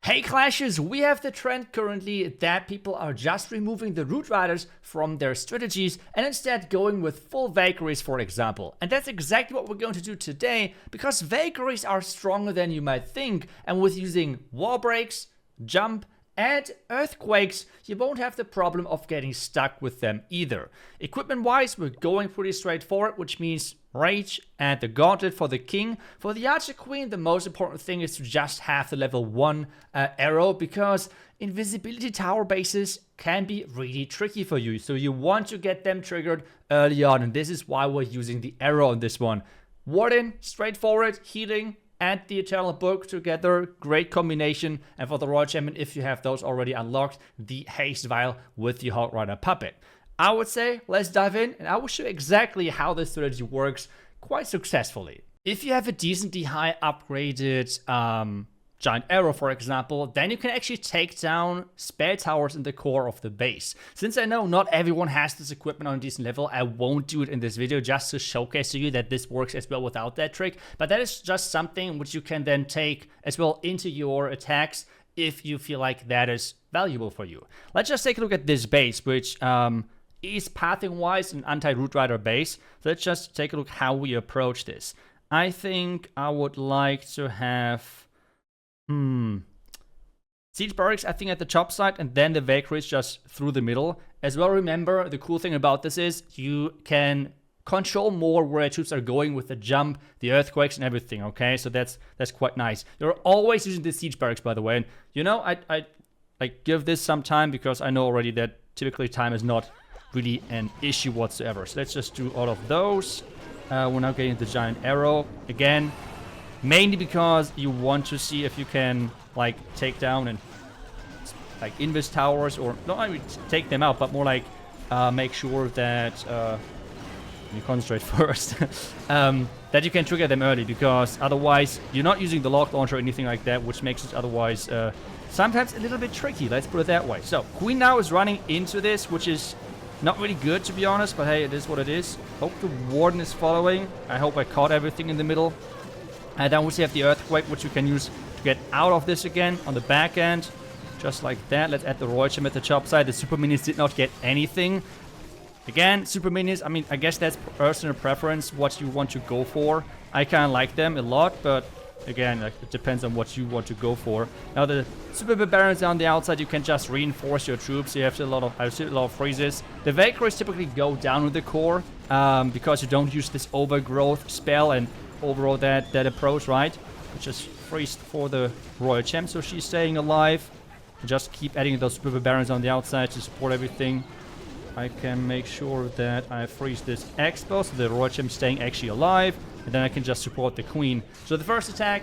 Hey Clashers, we have the trend currently that people are just removing the Root Riders from their strategies and instead going with full Valkyries, for example. And that's exactly what we're going to do today, because Valkyries are stronger than you might think, and with using wall breaks, jump, and earthquakes, you won't have the problem of getting stuck with them either. Equipment wise, we're going pretty straightforward, which means Rage and the Gauntlet for the King. For the Archer Queen, the most important thing is to just have the level 1 arrow, because invisibility tower bases can be really tricky for you. So you want to get them triggered early on, and this is why we're using the arrow on this one. Warden, straightforward, healing, and the Eternal Book together, great combination. And for the Royal Champion, if you have those already unlocked, the Haste Vial with the Hog Rider Puppet. I would say let's dive in, and I will show you exactly how this strategy works quite successfully. If you have a decently high upgraded Giant Arrow, for example, then you can actually take down spare towers in the core of the base. Since I know not everyone has this equipment on a decent level, I won't do it in this video just to showcase to you that this works as well without that trick. But that is just something which you can then take as well into your attacks if you feel like that is valuable for you. Let's just take a look at this base, which is pathing-wise an anti-Root Rider base. So let's just take a look how we approach this. I think I would like to have Siege Barracks, I think, at the top side, and then the Valkyries just through the middle. As well, remember, the cool thing about this is you can control more where troops are going with the jump, the earthquakes, and everything, okay? So that's quite nice. You're always using the Siege Barracks, by the way. And, you know, I give this some time, because I know already that typically time is not really an issue whatsoever. So let's just do all of those. We're now getting the Giant Arrow again. Mainly because you want to see if you can, like, take down and, like, invis towers, or not only take them out, but more like make sure that you concentrate first, that you can trigger them early, because otherwise you're not using the lock launcher or anything like that, which makes it otherwise sometimes a little bit tricky. Let's put it that way. So Queen now is running into this, which is not really good, to be honest, but hey, it is what it is. Hope the Warden is following. I hope I caught everything in the middle. And then we have the Earthquake, which you can use to get out of this again on the back end. Just like that. Let's add the Royal Champion at the top side. The Super Minis did not get anything. Again, Super Minis, I mean, I guess that's personal preference, what you want to go for. I kind of like them a lot, but again, like, it depends on what you want to go for. Now, the Super Barons on the outside, you can just reinforce your troops. You have a lot of freezes. The Valkyries typically go down with the core, because you don't use this overgrowth spell and overall that approach, right? Which is freezed for the Royal Champ, so she's staying alive. Just keep adding those Super Barons on the outside to support everything. I can make sure that I freeze this Expo, so the Royal Champ staying actually alive, and then I can just support the Queen. So the first attack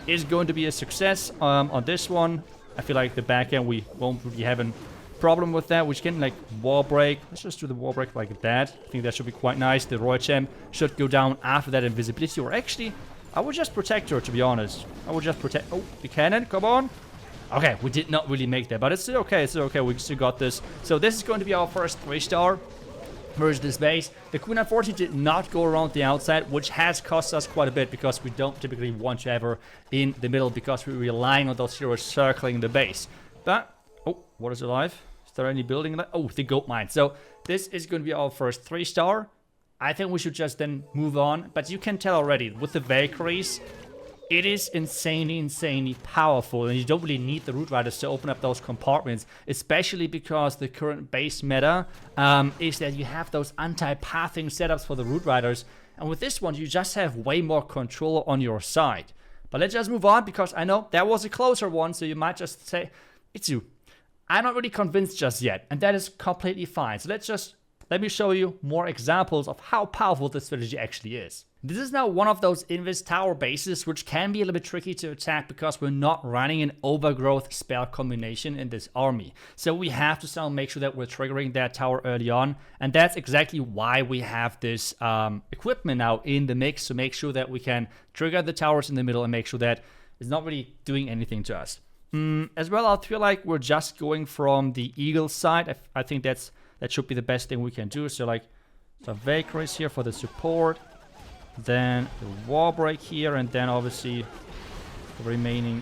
is going to be a success on this one. I feel like the back end we won't really have a problem with that. We can, like, wall break. Let's just do the wall break like that. I think that should be quite nice. The Royal Champ should go down after that invisibility, or actually I would just protect her, to be honest. I would just protect. Oh, the cannon, come on. Okay, we did not really make that, but it's still okay. It's still okay. We still got this. So this is going to be our first 3-star versus this base. The Queen, unfortunately, did not go around the outside, which has cost us quite a bit, because we don't typically want to have her in the middle, because we're relying on those heroes circling the base. But oh, what is alive? Is there any building left? Oh, the gold mine. So this is going to be our first 3-star. I think we should just then move on. But you can tell already, with the Valkyries, it is insanely powerful. And you don't really need the Root Riders to open up those compartments. Especially because the current base meta is that you have those anti-pathing setups for the Root Riders. And with this one, you just have way more control on your side. But let's just move on, because I know that was a closer one. So you might just say, iTzu, I'm not really convinced just yet, and that is completely fine. So let me show you more examples of how powerful this strategy actually is. This is now one of those invis tower bases, which can be a little bit tricky to attack, because we're not running an overgrowth spell combination in this army. So we have to still make sure that we're triggering that tower early on, and that's exactly why we have this equipment now in the mix, to make sure that we can trigger the towers in the middle and make sure that it's not really doing anything to us. As well, I feel like we're just going from the Eagle side. I think that should be the best thing we can do. So, like, some Valkyries here for the support, then the wall break here, and then obviously the remaining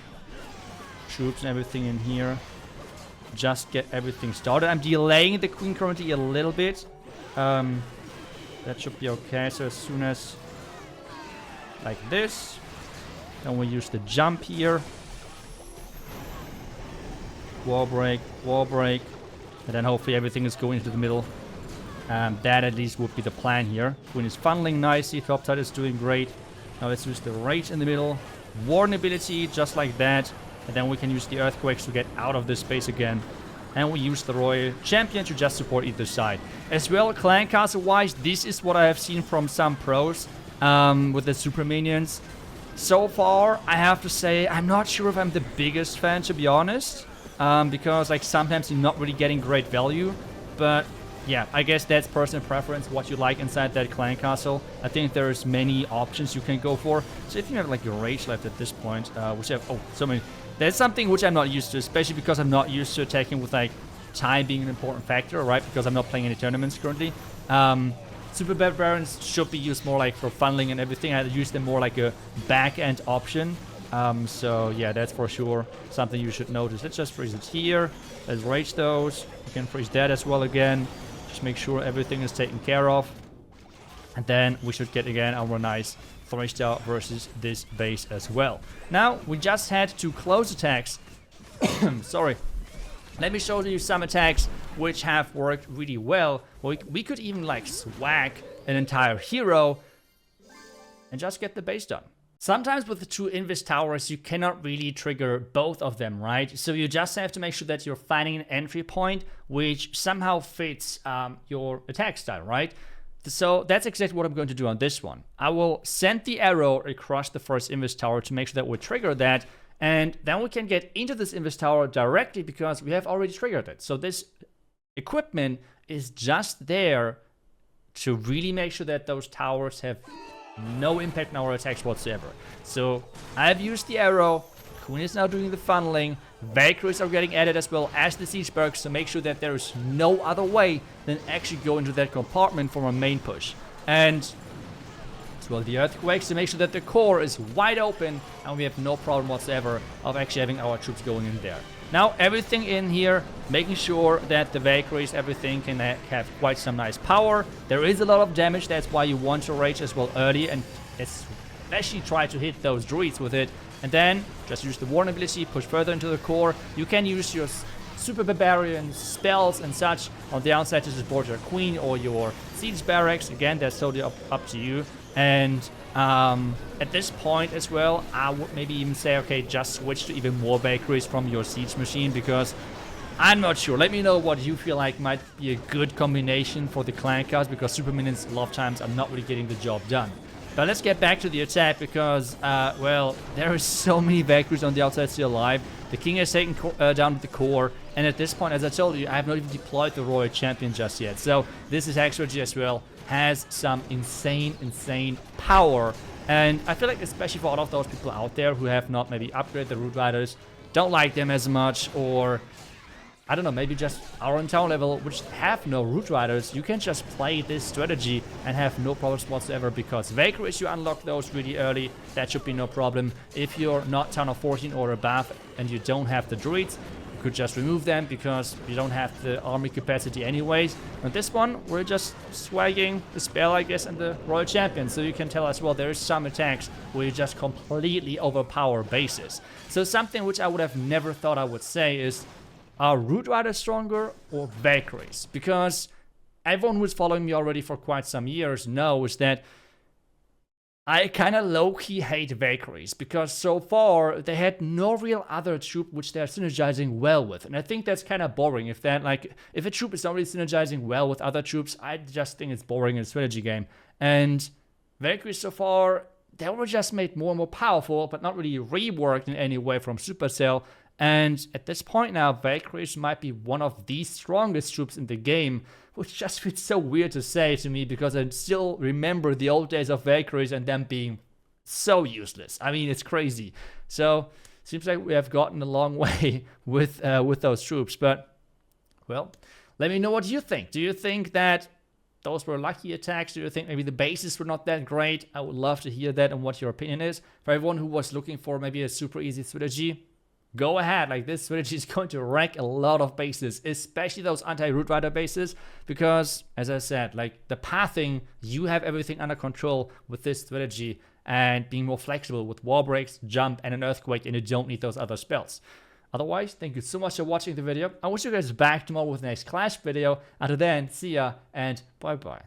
troops and everything in here. Just get everything started. I'm delaying the queen currently a little bit. That should be okay. So as soon as like this, then we use the jump here. Wall break, and then hopefully everything is going into the middle. That at least would be the plan here. Queen is funneling nicely. Top side is doing great. Now let's use the rage in the middle. Warden ability, just like that. And then we can use the earthquakes to get out of this space again. And we use the royal champion to just support either side. As well, clan castle wise, this is what I have seen from some pros with the super minions. So far, I have to say, I'm not sure if I'm the biggest fan, to be honest. Because like sometimes you're not really getting great value. But yeah, I guess that's personal preference, what you like inside that clan castle. I think there's many options you can go for. So if you have like your rage left at this point, which have, oh, so many. That's something which I'm not used to, especially because I'm not used to attacking with like time being an important factor, right? Because I'm not playing any tournaments currently. Super Barbarians should be used more like for funneling and everything. I use them more like a back-end option. So yeah, that's for sure something you should notice. Let's just freeze it here. Let's rage those. You can freeze that as well again. Just make sure everything is taken care of. And then we should get again our nice 3-star versus this base as well. Now, we just had 2 close attacks. Sorry. Let me show you some attacks which have worked really well. We could even like swag an entire hero and just get the base done. Sometimes with the 2 Invis towers, you cannot really trigger both of them, right? So you just have to make sure that you're finding an entry point which somehow fits your attack style, right? So that's exactly what I'm going to do on this one. I will send the arrow across the first Invis tower to make sure that we trigger that. And then we can get into this Invis tower directly because we have already triggered it. So this equipment is just there to really make sure that those towers have no impact on our attacks whatsoever. So I've used the arrow. Queen is now doing the funneling. Valkyries are getting added as well as the siege barracks to make sure that there is no other way than actually go into that compartment for a main push. And as well the earthquakes to make sure that the core is wide open and we have no problem whatsoever of actually having our troops going in there. Now everything in here, making sure that the Valkyries, everything can have quite some nice power. There is a lot of damage, that's why you want to rage as well early and especially try to hit those druids with it. And then just use the warden ability, push further into the core. You can use your super barbarian spells and such on the outside to support your queen or your siege barracks. Again, that's totally up to you. And at this point as well, I would maybe even say, okay, just switch to even more Valkyries from your siege machine because I'm not sure. Let me know what you feel like might be a good combination for the clan cast because super minions a lot of times are not really getting the job done. But let's get back to the attack because, well, there are so many Valkyries on the outside still alive. The king has taken down with the core. And at this point, as I told you, I have not even deployed the royal champion just yet. So this attack strategy as well has some insane power. And I feel like especially for all of those people out there who have not maybe upgraded the Root Riders, don't like them as much, or I don't know, maybe just are on town level which have no Root Riders, you can just play this strategy and have no problems whatsoever because Valkyries, you unlock those really early, that should be no problem. If you're not town of 14 or above and you don't have the druids, you could just remove them because you don't have the army capacity anyways. On this one, we're just swagging the spell, I guess, and the royal champion, so you can tell as well there is some attacks where you just completely overpower bases. So something which I would have never thought I would say is, are Root Riders stronger or Valkyries? Because everyone who's following me already for quite some years knows that I kind of low-key hate Valkyries because so far they had no real other troop which they're synergizing well with. And I think that's kind of boring. If a troop is not really synergizing well with other troops, I just think it's boring in a strategy game. And Valkyries so far, they were just made more and more powerful, but not really reworked in any way from Supercell. And at this point now, Valkyries might be one of the strongest troops in the game, which just feels so weird to say to me because I still remember the old days of Valkyries and them being so useless. I mean, it's crazy. So, seems like we have gotten a long way with those troops. But, well, let me know what you think. Do you think that those were lucky attacks? Do you think maybe the bases were not that great? I would love to hear that and what your opinion is. For everyone who was looking for maybe a super easy strategy, go ahead. Like, this strategy is going to wreck a lot of bases, especially those anti-root rider bases, because as I said, like the pathing, you have everything under control with this strategy, and being more flexible with wall breaks, jump, and an earthquake, and you don't need those other spells. Otherwise, thank you so much for watching the video. I wish you guys back tomorrow with the next Clash video. Until then, see ya and bye bye.